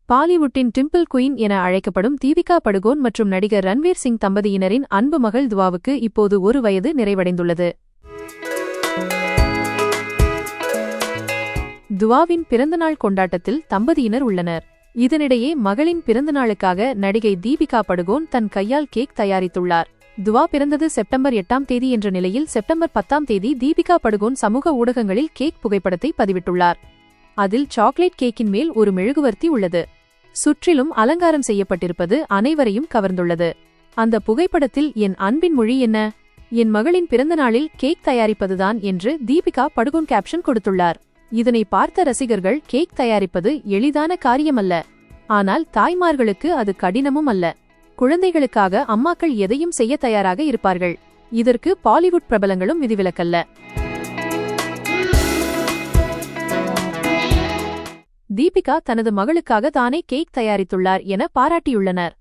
பாலிவுட்டின் Dimple queen என அழைக்கப்படும் தீபிகா படுகோன் மற்றும் நடிகர் ரன்வீர் சிங் தம்பதியினரின் அன்பு மகள் துவாவுக்கு இப்போது 1 வயது நிறைவடைந்துள்ளது. துவாவின் பிறந்தநாள் கொண்டாட்டத்தில் தம்பதியினர் உள்ளனர். இதனிடையே மகளின் பிறந்தநாளுக்காக நடிகை தீபிகா படுகோன் தன் கையால் கேக் தயாரித்துள்ளார். துவா பிறந்தது செப்டம்பர் 8ஆம் தேதி என்ற நிலையில் செப்டம்பர் 10ஆம் தேதி தீபிகா படுகோன் சமூக ஊடகங்களில் கேக் புகைப்படத்தை பதிவிட்டுள்ளார். அதில் சாக்லேட் கேக்கின் மேல் ஒரு மெழுகுவர்த்தி உள்ளது. சுற்றிலும் அலங்காரம் செய்யப்பட்டிருப்பது அனைவரையும் கவர்ந்துள்ளது. அந்த புகைப்படத்தில் என் அன்பின் மொழி என்ன, என் மகளின் பிறந்த நாளில் கேக் தயாரிப்பதுதான் என்று தீபிகா படுகோன் கேப்ஷன் கொடுத்துள்ளார். இதனை பார்த்த ரசிகர்கள் கேக் தயாரிப்பது எளிதான காரியமல்ல, ஆனால் தாய்மார்களுக்கு அது கடினமும் அல்ல. குழந்தைகளுக்காக அம்மாக்கள் எதையும் செய்ய தயாராக இருப்பார்கள். இதற்கு பாலிவுட் பிரபலங்களும் விதிவிலக்கல்ல. தீபிகா தனது மகளுக்காக தானே கேக் தயாரித்துள்ளார் என பாராட்டியுள்ளனர்.